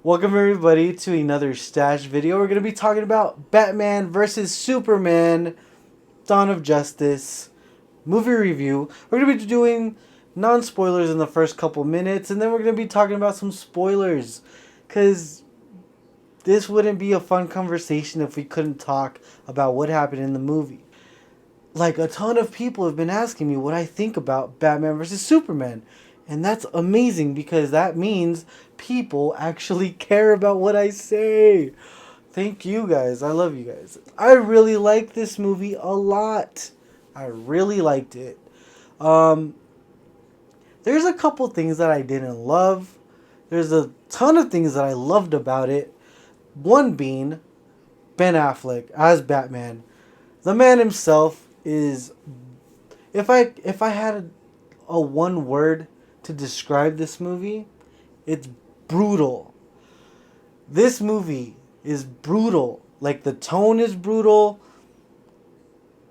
Welcome everybody to another Stash video. We're going to be talking about Batman versus Superman, Dawn of Justice, movie review. We're going to be doing non-spoilers in the first couple minutes, and then we're going to be talking about some spoilers. Because this wouldn't be a fun conversation if we couldn't talk about what happened in the movie. Like, a ton of people have been asking me what I think about Batman versus Superman. And that's amazing because that means people actually care about what I say. Thank you guys. I love you guys. I really like this movie a lot. I really liked it. Um, there's a couple things that I didn't love. There's a ton of things that I loved about it. One being Ben Affleck as Batman. The man himself is, if I had a one word to describe this movie, it's brutal. This movie is brutal. Like, the tone is brutal.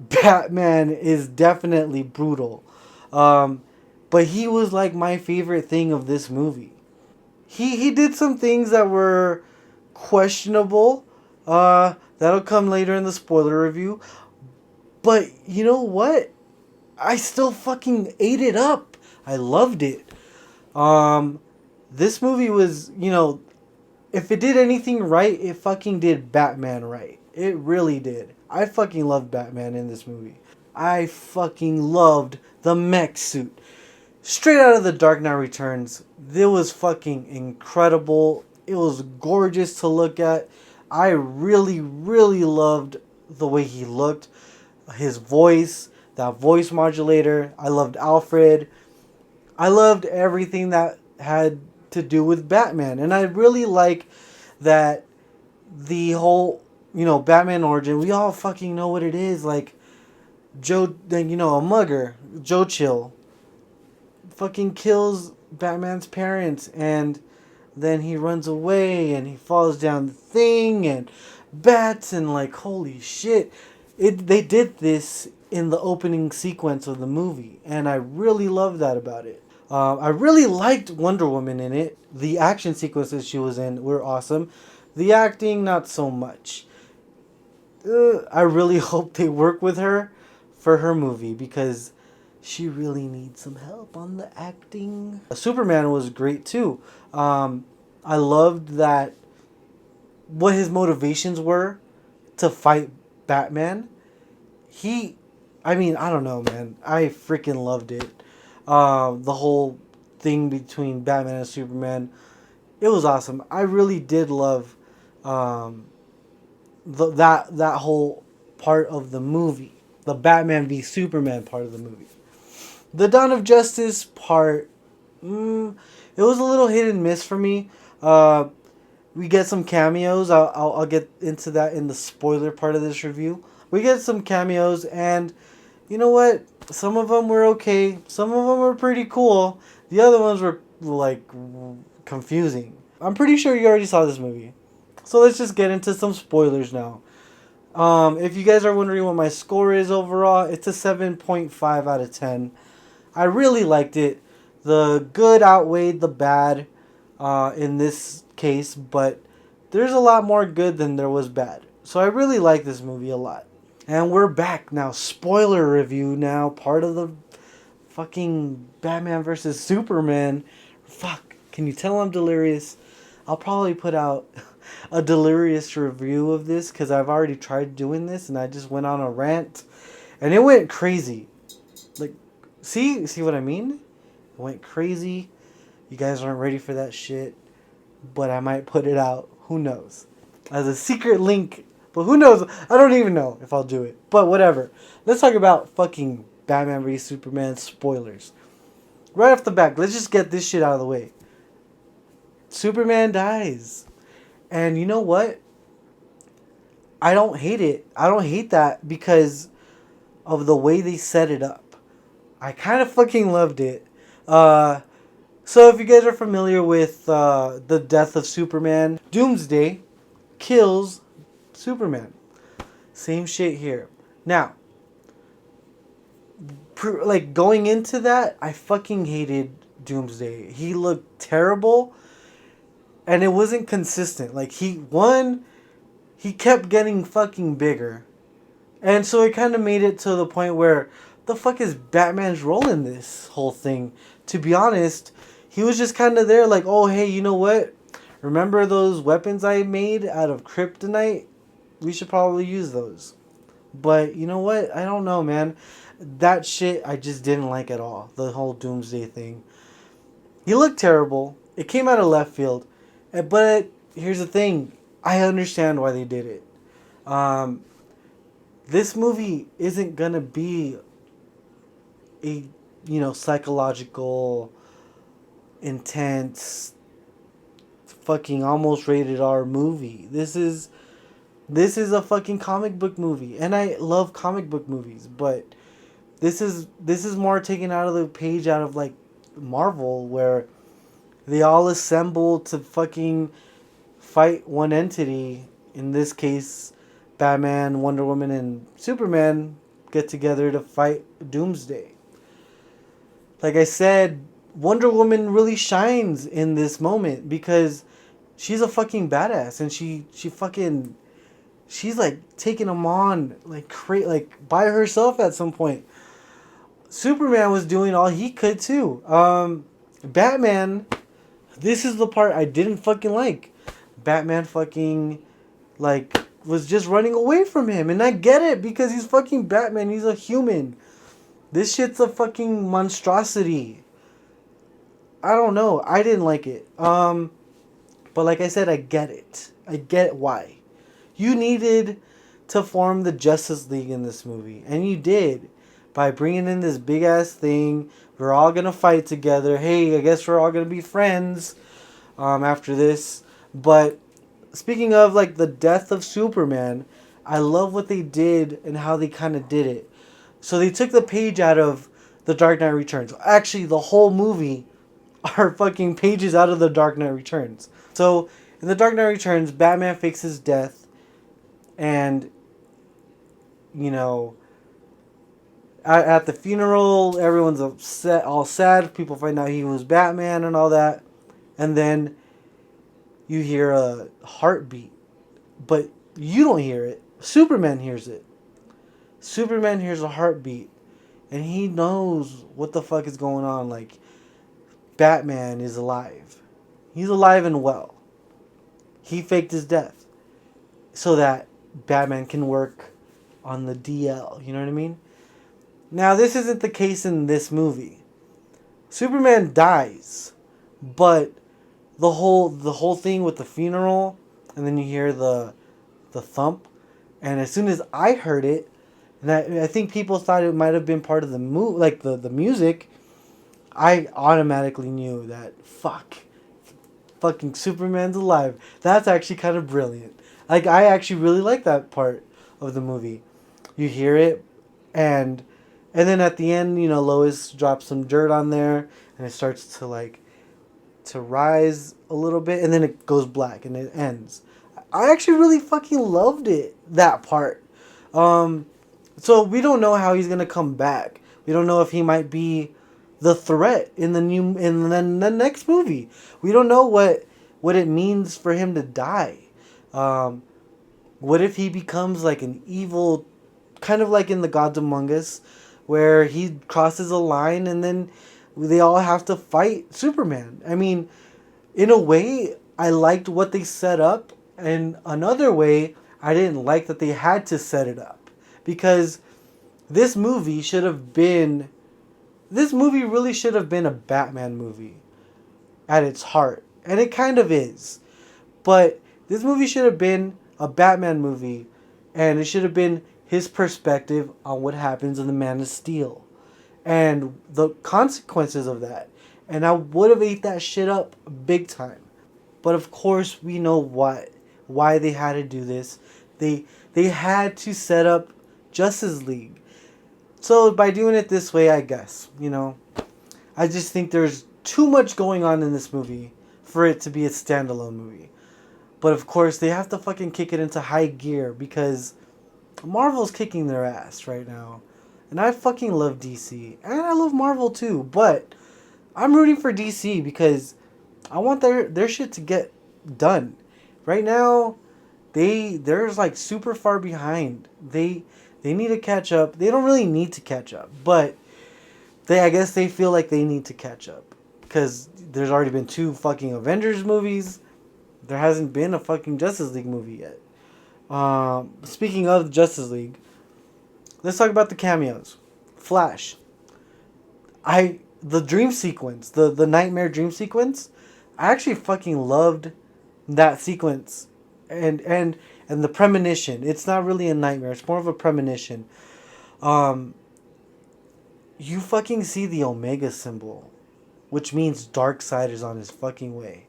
Batman is definitely brutal. But he was like my favorite thing of this movie. He did some things that were questionable. That'll come later in the spoiler review. But you know what? I still fucking ate it up. I loved it. This movie was, if it did anything right, it fucking did Batman right. It really did. I fucking loved Batman in this movie. I fucking loved the mech suit. Straight out of The Dark Knight Returns, it was fucking incredible. It was gorgeous to look at. I really, really loved the way he looked. His voice, that voice modulator. I loved Alfred. I loved everything that had to do with Batman. And I really like that the whole, Batman origin, we all fucking know what it is. Like, a mugger, Joe Chill, fucking kills Batman's parents, and then he runs away and he falls down the thing and bats, and like, holy shit. They did this in the opening sequence of the movie, and I really love that about it. I really liked Wonder Woman in it. The action sequences she was in were awesome. The acting, not so much. I really hope they work with her for her movie because she really needs some help on the acting. Superman was great too. I loved that what his motivations were to fight Batman. I don't know, man. I freaking loved it. The whole thing between Batman and Superman, it was awesome. I really did love that whole part of the movie, the Batman v Superman part of the movie. The Dawn of Justice part, it was a little hit and miss for me. We get some cameos. I'll get into that in the spoiler part of this review. We get some cameos, and you know what? Some of them were okay. Some of them were pretty cool. The other ones were, like, confusing. I'm pretty sure you already saw this movie. So let's just get into some spoilers now. If you guys are wondering what my score is overall, it's a 7.5 out of 10. I really liked it. The good outweighed the bad in this case, but there's a lot more good than there was bad. So I really like this movie a lot. And we're back now. Spoiler review now. Part of the fucking Batman versus Superman. Fuck. Can you tell I'm delirious? I'll probably put out a delirious review of this because I've already tried doing this and I just went on a rant. And it went crazy. Like, see what I mean? It went crazy. You guys aren't ready for that shit. But I might put it out. Who knows? As a secret link. But who knows? I don't even know if I'll do it. But whatever. Let's talk about fucking Batman v Superman spoilers. Right off the bat, let's just get this shit out of the way. Superman dies. And you know what? I don't hate it. I don't hate that because of the way they set it up. I kind of fucking loved it. So if you guys are familiar with the death of Superman, Doomsday kills Superman. Same shit here. Now, going into that, I fucking hated Doomsday. He looked terrible. and it wasn't consistent. Like he kept getting fucking bigger. And so it kind of made it to the point where the fuck is Batman's role in this whole thing? To be honest, he was just kind of there like, oh, hey, you know what? Remember those weapons I made out of kryptonite? We should probably use those. But you know what? I don't know, man. That shit I just didn't like at all. The whole Doomsday thing. He looked terrible. It came out of left field. But here's the thing. I understand why they did it. Um, this movie isn't gonna be a psychological, intense, fucking almost rated R movie. This is a fucking comic book movie, and I love comic book movies, but this is more taken out of the page out of like Marvel, where they all assemble to fucking fight one entity. In this case, Batman, Wonder Woman, and Superman get together to fight Doomsday. Like I said, Wonder Woman really shines in this moment because she's a fucking badass, and she fucking she's like taking them on like by herself at some point. Superman was doing all he could too. Batman, this is the part I didn't fucking like. Batman fucking like was just running away from him, and I get it because he's fucking Batman. He's a human. This shit's a fucking monstrosity. I don't know. I didn't like it. But like I said, I get it. I get why. You needed to form the Justice League in this movie, and you did by bringing in this big ass thing. We're all gonna fight together. Hey, I guess we're all gonna be friends after this. But speaking of like the death of Superman, I love what they did and how they kind of did it. So they took the page out of The Dark Knight Returns. Actually, the whole movie are fucking pages out of The Dark Knight Returns. So in The Dark Knight Returns, Batman fakes his death, and you know, at the funeral, everyone's upset, all sad. People find out he was Batman and all that, and then you hear a heartbeat, but you don't hear it. Superman hears it. Superman hears a heartbeat, and he knows what the fuck is going on. Like, Batman is alive. He's alive and well. He faked his death so that Batman can work on the DL. You know what I mean? Now, this isn't the case in this movie. Superman dies, but the whole thing with the funeral, and then you hear the thump, and as soon as I heard it, and I think people thought it might have been part of the like the music, I automatically knew that fucking Superman's alive. That's actually kind of brilliant. Like, I actually really like that part of the movie. You hear it, and then at the end, Lois drops some dirt on there, and it starts to rise a little bit, and then it goes black and it ends. I actually really fucking loved it, that part. So we don't know how he's gonna come back. We don't know if he might be the threat in the next movie. We don't know what it means for him to die. What if he becomes like an evil, kind of like in The Gods Among Us, where he crosses a line and then they all have to fight Superman. I mean, in a way, I liked what they set up, and another way, I didn't like that they had to set it up, because this movie really should have been a Batman movie at its heart, and it kind of is. But this movie should have been a Batman movie, and it should have been his perspective on what happens in the Man of Steel and the consequences of that. And I would have ate that shit up big time. But of course, we know why they had to do this. They had to set up Justice League. So by doing it this way, I guess, I just think there's too much going on in this movie for it to be a standalone movie. But of course, they have to fucking kick it into high gear because Marvel's kicking their ass right now. And I fucking love DC. And I love Marvel too. But I'm rooting for DC because I want their shit to get done. Right now, they're like super far behind. They need to catch up. They don't really need to catch up, but I guess they feel like they need to catch up because there's already been 2 fucking Avengers movies. There hasn't been a fucking Justice League movie yet. Speaking of Justice League, let's talk about the cameos. Flash. The dream sequence, the nightmare dream sequence, I actually fucking loved that sequence, and the premonition. It's not really a nightmare. It's more of a premonition. Um, you fucking see the Omega symbol, which means Darkseid is on his fucking way.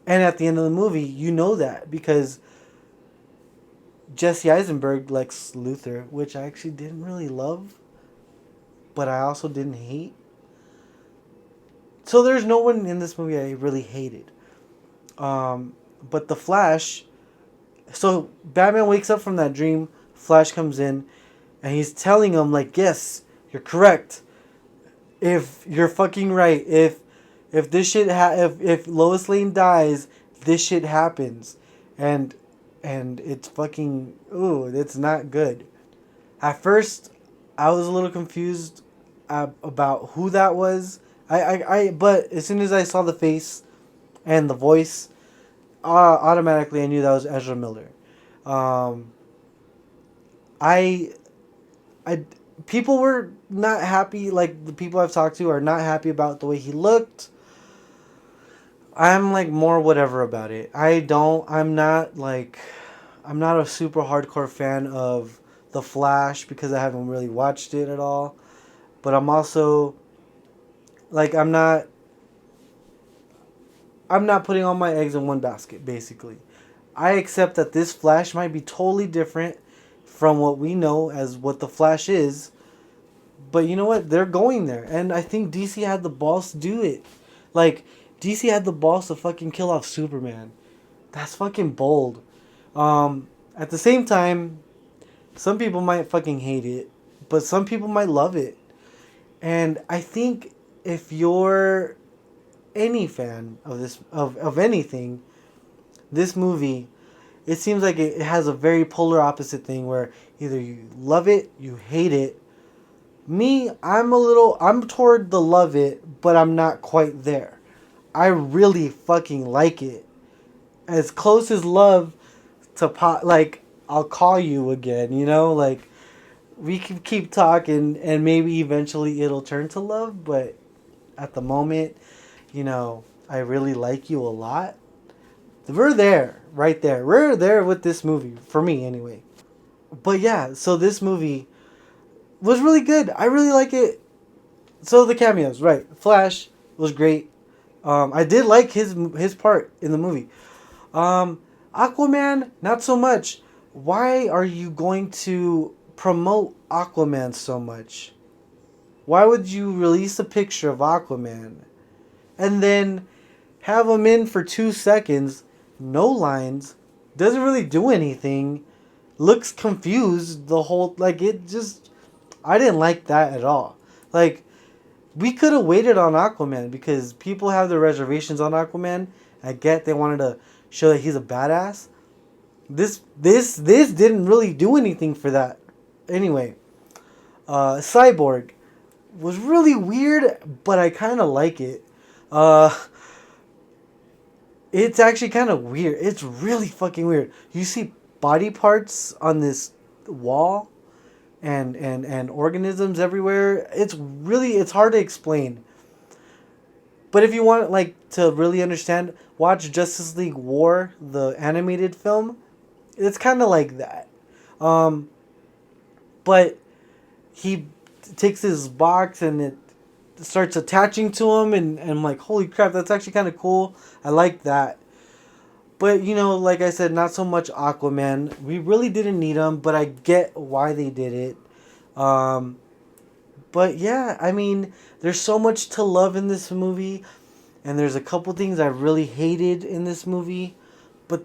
And at the end of the movie, you know that because Jesse Eisenberg likes Luthor, which I actually didn't really love, but I also didn't hate. So there's no one in this movie I really hated. But the Flash. So Batman wakes up from that dream. Flash comes in, and he's telling him like, "Yes, you're correct. If you're fucking right. If this shit if Lois Lane dies, this shit happens, and it's fucking it's not good." At first, I was a little confused about who that was. But as soon as I saw the face and the voice, automatically I knew that was Ezra Miller. Um, I, I, people were not happy. Like the people I've talked to are not happy about the way he looked. I'm like more whatever about it. I'm not a super hardcore fan of The Flash because I haven't really watched it at all. But I'm also like I'm not putting all my eggs in one basket, basically. I accept that this Flash might be totally different from what we know as what the Flash is. But you know what? They're going there. And I think DC had the balls to do it. Like, DC had the balls to fucking kill off Superman. That's fucking bold. At the same time, some people might fucking hate it, but some people might love it. And I think if you're any fan of of anything, this movie, it seems like it has a very polar opposite thing where either you love it, you hate it. Me, I'm toward the love it, but I'm not quite there. I really fucking like it. As close as love to pot, like, I'll call you again, like, we can keep talking and maybe eventually it'll turn to love, but at the moment, I really like you a lot. We're there, right there. We're there with this movie, for me anyway. But yeah, so this movie was really good. I really like it. So the cameos, right? Flash was great. I did like his part in the movie. Aquaman, not so much. Why are you going to promote Aquaman so much? Why would you release a picture of Aquaman and then have him in for 2 seconds, no lines, doesn't really do anything, looks confused the whole, like, it just, I didn't like that at all. Like, we could have waited on Aquaman because people have their reservations on Aquaman. I get they wanted to show that he's a badass. This didn't really do anything for that. Anyway, Cyborg was really weird, but I kind of like it. Uh, it's actually kind of weird. It's really fucking weird. You see body parts on this wall and organisms everywhere. It's hard to explain. But if you want like to really understand, watch Justice League War, the animated film. It's kind of like that. Um, but he takes his box and it starts attaching to him, and I'm like, holy crap, that's actually kind of cool. I like that. But, like I said, not so much Aquaman. We really didn't need him, but I get why they did it. Um, but yeah, I mean, there's so much to love in this movie, and there's a couple things I really hated in this movie, but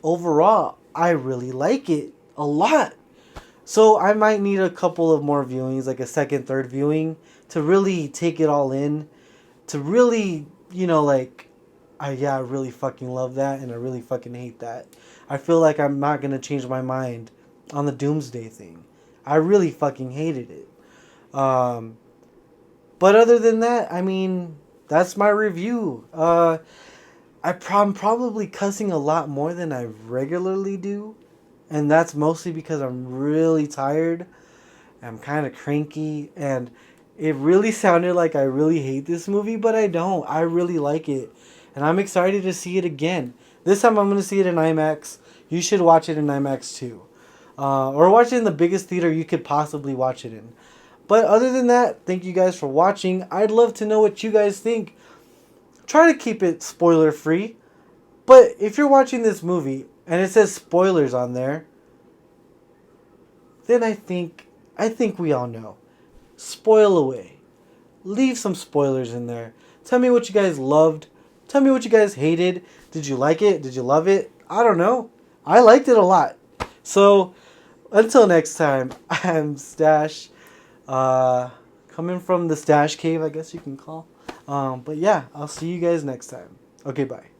overall, I really like it a lot. So I might need a couple of more viewings, like a second, third viewing, to really take it all in, to really, like, I really fucking love that, and I really fucking hate that. I feel like I'm not gonna change my mind on the Doomsday thing. I really fucking hated it. Um, but other than that, I mean, that's my review. I'm probably cussing a lot more than I regularly do, and that's mostly because I'm really tired. I'm kind of cranky, and it really sounded like I really hate this movie, but I don't. I really like it, and I'm excited to see it again. This time I'm going to see it in IMAX. You should watch it in IMAX too. Or watch it in the biggest theater you could possibly watch it in. But other than that, thank you guys for watching. I'd love to know what you guys think. Try to keep it spoiler free. But if you're watching this movie and it says spoilers on there, then I think we all know. Spoil away. Leave some spoilers in there. Tell me what you guys loved. Tell me what you guys hated. Did you like it? Did you love it? I don't know. I liked it a lot. So, until next time, I'm Stash. Coming from the Stash Cave, I guess you can call. But yeah, I'll see you guys next time. Okay, bye.